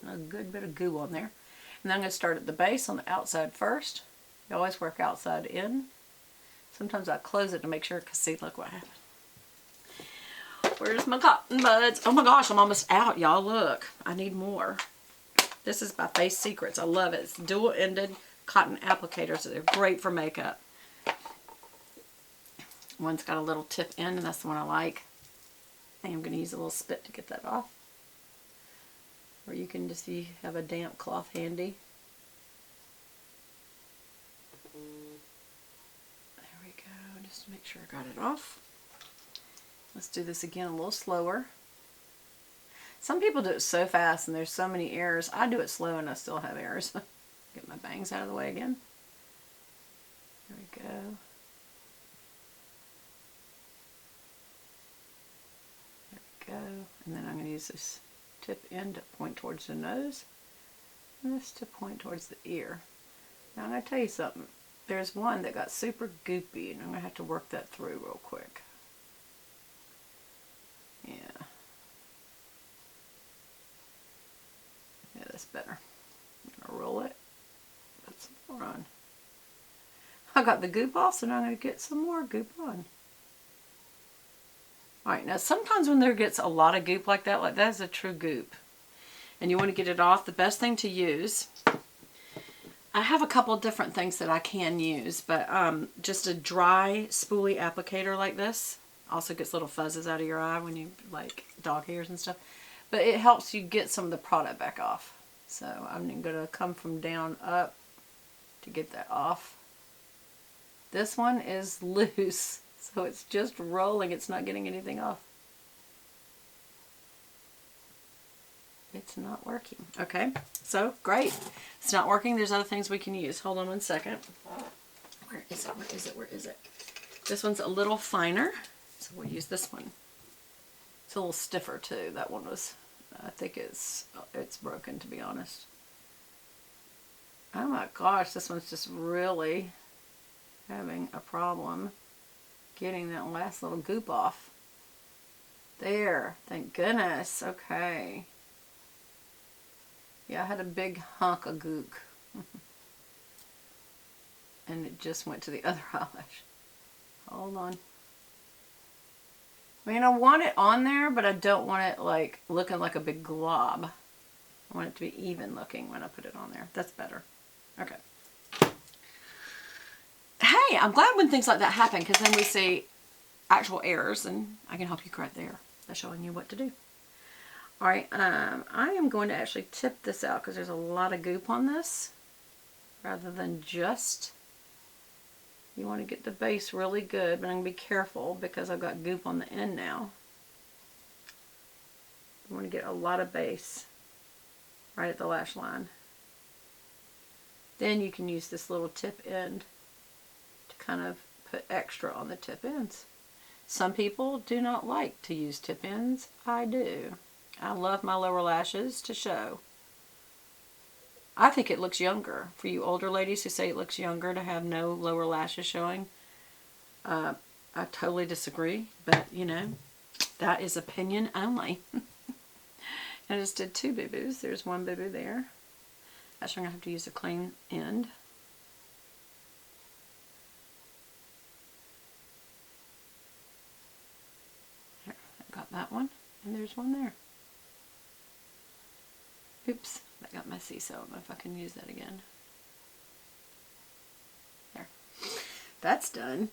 a good bit of goo on there. And then I'm going to start at the base on the outside first. You always work outside in. Sometimes I close it to make sure, because see, look what happened. Where's my cotton buds? Oh my gosh, I'm almost out, y'all. Look, I need more. This is by Face Secrets. I love it. It's dual-ended cotton applicators. They're great for makeup. One's got a little tip end, and that's the one I like. I am going to use a little spit to get that off. Or you can just have a damp cloth handy. There we go, just to make sure I got it off. Let's do this again a little slower. Some people do it so fast and there's so many errors. I do it slow and I still have errors. Get my bangs out of the way again. There we go. There we go. And then I'm going to use this tip end to point towards the nose. And this to point towards the ear. Now I'm going to tell you something. There's one that got super goopy and I'm going to have to work that through real quick. Yeah. Yeah, that's better. I'm going to roll it. Put some more on. I got the goop off, so now I'm going to get some more goop on. Alright, now sometimes when there gets a lot of goop like that is a true goop. And you want to get it off, the best thing to use, I have a couple of different things that I can use, but just a dry spoolie applicator like this also gets little fuzzes out of your eye when you like dog hairs and stuff. But it helps you get some of the product back off. So I'm going to come from down up to get that off. This one is loose, so it's just rolling. It's not getting anything off. It's not working. Okay, so great. It's not working. There's other things we can use. Hold on one second. Where is it? Where is it? Where is it? This one's a little finer, so we'll use this one. It's a little stiffer too. That one was, I think it's broken, to be honest. Oh my gosh, this one's just really having a problem getting that last little goop off. There, thank goodness. Okay. Yeah, I had a big hunk of gook. And it just went to the other eyelash. Hold on. I mean, I want it on there, but I don't want it like looking like a big glob. I want it to be even looking when I put it on there. That's better. Okay. Hey, I'm glad when things like that happen, because then we see actual errors and I can help you correct the error by showing you what to do. Alright, I am going to actually tip this out because there's a lot of goop on this, rather than just, you want to get the base really good, but I'm going to be careful because I've got goop on the end now. I want to get a lot of base right at the lash line. Then you can use this little tip end to kind of put extra on the tip ends. Some people do not like to use tip ends. I do. I love my lower lashes to show. I think it looks younger. For you older ladies who say it looks younger to have no lower lashes showing, I totally disagree. But, you know, that is opinion only. I just did two boo-boos. There's one boo-boo there. Actually, I'm going to have to use a clean end. Here, I got that one. And there's one there. Oops, that got messy, so I don't know if I can use that again. There. That's done.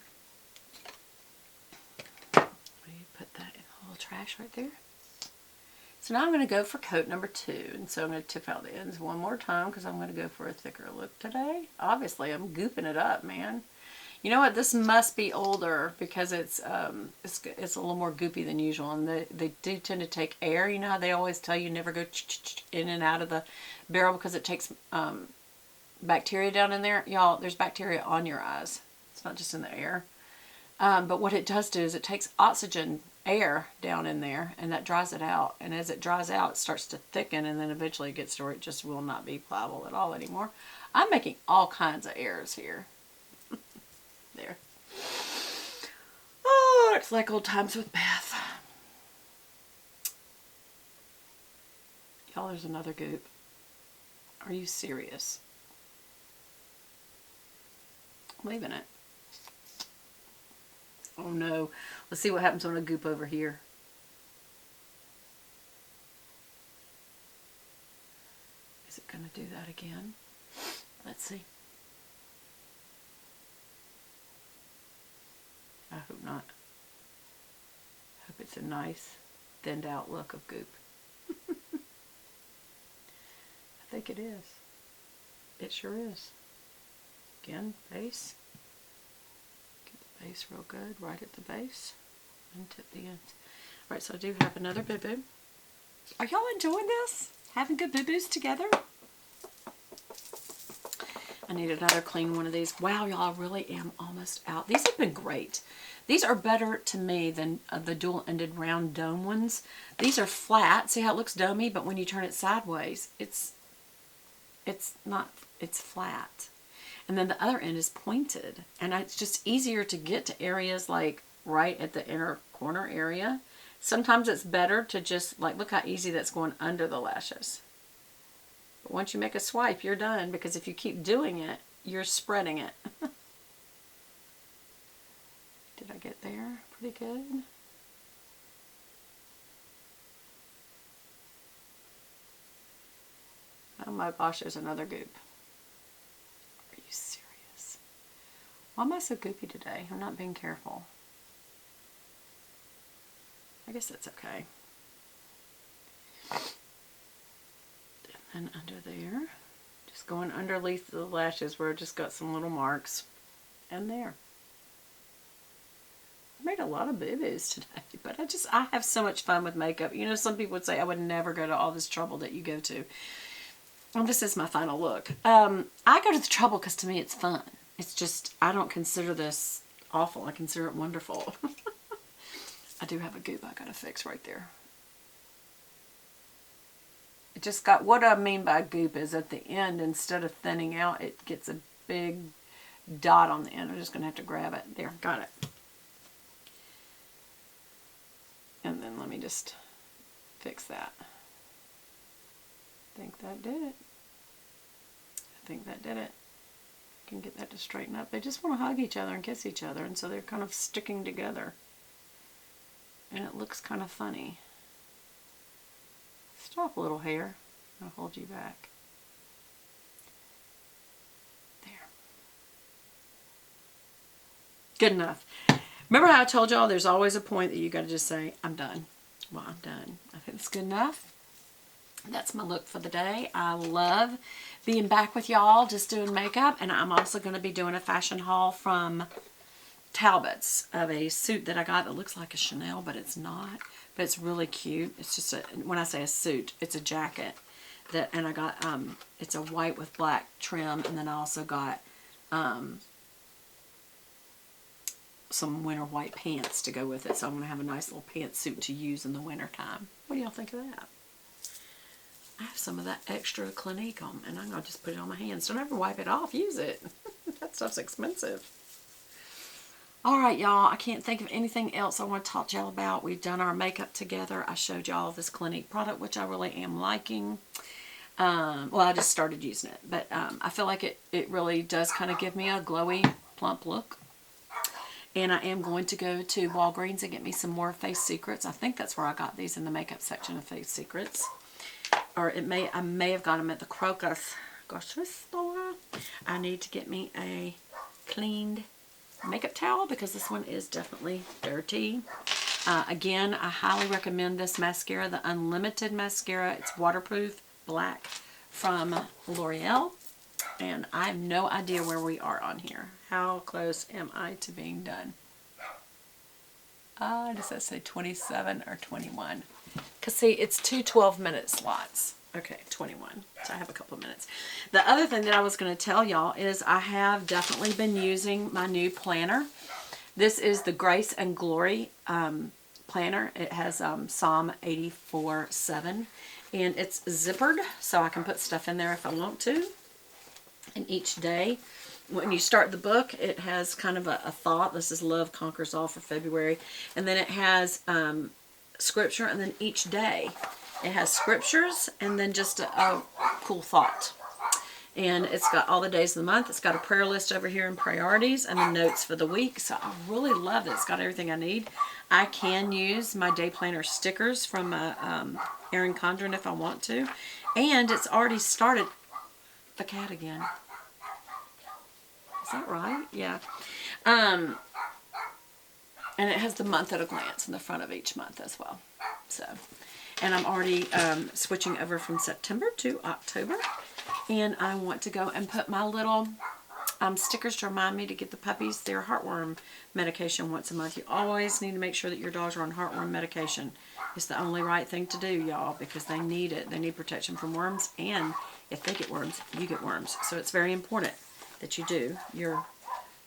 Put that in the little trash right there. So now I'm going to go for coat number 2. And so I'm going to tip out the ends one more time because I'm going to go for a thicker look today. Obviously, I'm gooping it up, man. You know what? This must be older because it's a little more goopy than usual, and they do tend to take air. You know how they always tell you never go in and out of the barrel because it takes bacteria down in there. Y'all, there's bacteria on your eyes. It's not just in the air. But what it does do is it takes oxygen, air down in there, and that dries it out. And as it dries out, it starts to thicken, and then eventually it gets to where it just will not be pliable at all anymore. I'm making all kinds of errors here. There. Oh, it's like old times with Beth. Y'all, there's another goop. Are you serious? I'm leaving it. Oh no. Let's see what happens when I goop over here. Is it going to do that again? Let's see. I hope not. I hope it's a nice thinned out look of goop. I think it is. It sure is. Again, base. Get the base real good, right at the base, and tip the ends. Alright, so I do have another boo-boo. Are y'all enjoying this? Having good boo-boos together? I need another clean one of these. Wow, y'all, I really am almost out. These have been great. These are better to me than the dual-ended round dome ones. These are flat. See how it looks domey, but when you turn it sideways, it's not, it's flat. And then the other end is pointed. And it's just easier to get to areas like right at the inner corner area. Sometimes it's better to just, like, look how easy that's going under the lashes. But once you make a swipe, you're done, because if you keep doing it, you're spreading it. Did I get there pretty good? Oh my gosh, there's another goop. Are you serious? Why am I so goopy today? I'm not being careful. I guess that's okay. And then under there, just going underneath the lashes where I just got some little marks. And there. I made a lot of boo-boos today, but I have so much fun with makeup. You know, some people would say I would never go to all this trouble that you go to. And this is my final look. I go to the trouble because to me it's fun. It's just, I don't consider this awful. I consider it wonderful. I do have a goop I gotta fix right there. It just got, what I mean by goop is at the end, instead of thinning out, it gets a big dot on the end. I'm just gonna have to grab it. There, got it. And then let me just fix that. I think that did it. I think that did it. I can get that to straighten up. They just want to hug each other and kiss each other, and so they're kind of sticking together. And it looks kind of funny. Stop, little hair. I'll hold you back. There. Good enough. Remember how I told y'all there's always a point that you got to just say, I'm done. Well, I'm done. I think it's good enough. That's my look for the day. I love being back with y'all just doing makeup. And I'm also going to be doing a fashion haul from Talbot's of a suit that I got that looks like a Chanel, but it's not. But it's really cute. It's just a, when I say a suit, it's a jacket. And I got, it's a white with black trim. And then I also got some winter white pants to go with it. So I'm going to have a nice little pantsuit to use in the winter time. What do y'all think of that? I have some of that extra Clinique on, and I'm going to just put it on my hands. Don't ever wipe it off. Use it. That stuff's expensive. Alright, y'all. I can't think of anything else I want to talk to y'all about. We've done our makeup together. I showed y'all this Clinique product, which I really am liking. Well, I just started using it, but I feel like it really does kind of give me a glowy, plump look. And I am going to go to Walgreens and get me some more Face Secrets. I think that's where I got these, in the makeup section of Face Secrets. Or I may have got them at the Crocus grocery store. I need to get me a cleaned makeup towel because this one is definitely dirty. Again, I highly recommend this mascara, the Unlimited Mascara. It's waterproof, black, from L'Oreal. And I have no idea where we are on here. How close am I to being done? Does that say 27 or 21? Because see, it's two 12-minute slots. Okay, 21. So I have a couple of minutes. The other thing that I was going to tell y'all is I have definitely been using my new planner. This is the Grace and Glory planner. It has Psalm 84:7. And it's zippered, so I can put stuff in there if I want to. And each day, when you start the book, it has kind of a thought. This is Love Conquers All for February. And then it has scripture, and then each day it has scriptures and then just a cool thought. And it's got all the days of the month. It's got a prayer list over here in priorities and the notes for the week. So I really love it. It's got everything I need. I can use my day planner stickers from Erin Condren if I want to. And it's already started the cat again. Is that right? Yeah. And it has the month at a glance in the front of each month as well. So, and I'm already switching over from September to October. And I want to go and put my little stickers to remind me to give the puppies their heartworm medication once a month. You always need to make sure that your dogs are on heartworm medication. It's the only right thing to do, y'all, because they need it. They need protection from worms, and if they get worms, you get worms. So it's very important that you do your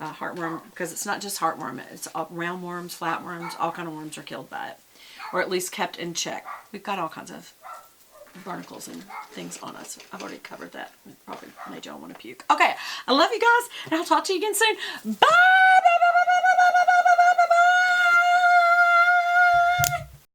heartworm, because it's not just heartworm. It's roundworms, flatworms, all kind of worms are killed by it, or at least kept in check. We've got all kinds of barnacles and things on us. I've already covered that. It probably made y'all want to puke. Okay, I love you guys, and I'll talk to you again soon. Bye!